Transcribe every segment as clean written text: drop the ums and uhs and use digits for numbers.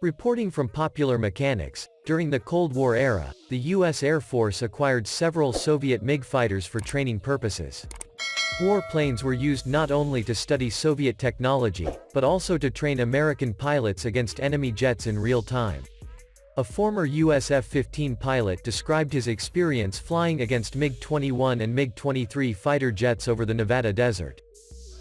Reporting from Popular Mechanics, during the Cold War era, the U.S. Air Force acquired several Soviet MiG fighters for training purposes. Warplanes were used not only to study Soviet technology, but also to train American pilots against enemy jets in real time. A former U.S. F-15 pilot described his experience flying against MiG-21 and MiG-23 fighter jets over the Nevada desert.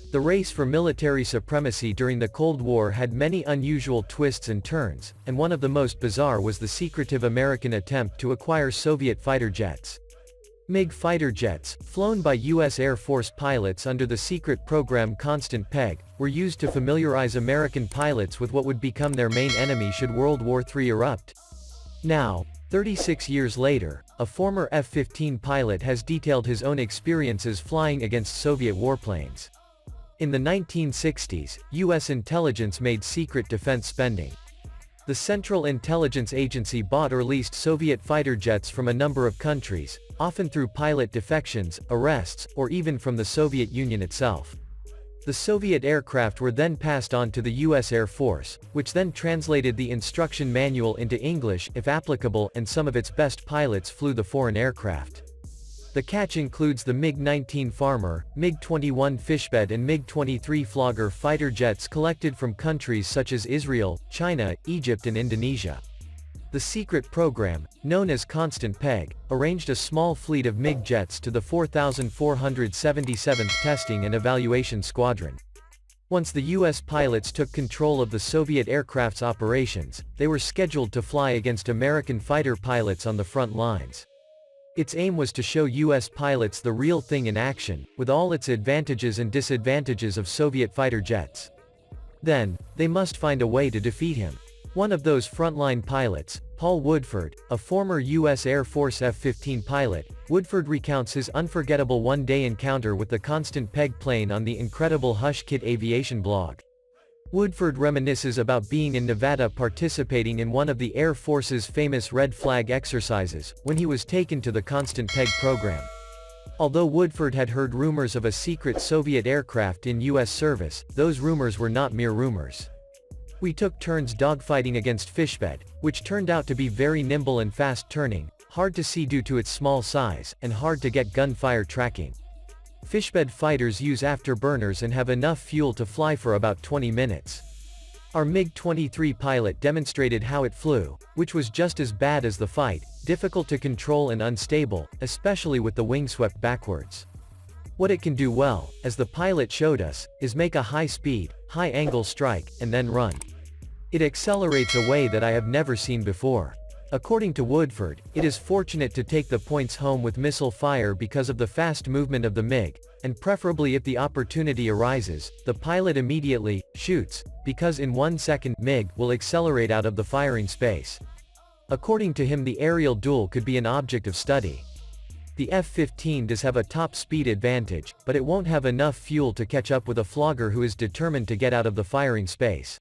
The race for military supremacy during the Cold War had many unusual twists and turns, and one of the most bizarre was the secretive American attempt to acquire Soviet fighter jets. MiG fighter jets, flown by U.S. Air Force pilots under the secret program Constant Peg, were used to familiarize American pilots with what would become their main enemy should World War III erupt. Now, 36 years later, a former F-15 pilot has detailed his own experiences flying against Soviet warplanes. In the 1960s, U.S. intelligence made secret defense spending. The Central Intelligence Agency bought or leased Soviet fighter jets from a number of countries, often through pilot defections, arrests, or even from the Soviet Union itself. The Soviet aircraft were then passed on to the U.S. Air Force, which then translated the instruction manual into English, if applicable, and some of its best pilots flew the foreign aircraft. The catch includes the MiG-19 Farmer, MiG-21 Fishbed and MiG-23 Flogger fighter jets collected from countries such as Israel, China, Egypt and Indonesia. The secret program, known as Constant Peg, arranged a small fleet of MiG jets to the 4,477th Testing and Evaluation Squadron. Once the U.S. pilots took control of the Soviet aircraft's operations, they were scheduled to fly against American fighter pilots on the front lines. Its aim was to show U.S. pilots the real thing in action, with all its advantages and disadvantages of Soviet fighter jets. Then, they must find a way to defeat him. One of those frontline pilots, Paul Woodford, a former U.S. Air Force F-15 pilot, Woodford recounts his unforgettable one-day encounter with the Constant Peg plane on the Incredible Hush Kit Aviation blog. Woodford reminisces about being in Nevada participating in one of the Air Force's famous red flag exercises, when he was taken to the Constant Peg program. Although Woodford had heard rumors of a secret Soviet aircraft in U.S. service, those rumors were not mere rumors. We took turns dogfighting against Fishbed, which turned out to be very nimble and fast-turning, hard to see due to its small size, and hard to get gunfire tracking. Fishbed fighters use afterburners and have enough fuel to fly for about 20 minutes. Our MiG-23 pilot demonstrated how it flew, which was just as bad as the fight, difficult to control and unstable, especially with the wing swept backwards. What it can do well, as the pilot showed us, is make a high-speed, high-angle strike, and then run. It accelerates a way that I have never seen before. According to Woodford, it is fortunate to take the points home with missile fire because of the fast movement of the MiG, and preferably if the opportunity arises, the pilot immediately shoots, because in 1 second MiG will accelerate out of the firing space. According to him, the aerial duel could be an object of study. The F-15 does have a top speed advantage, but it won't have enough fuel to catch up with a flogger who is determined to get out of the firing space.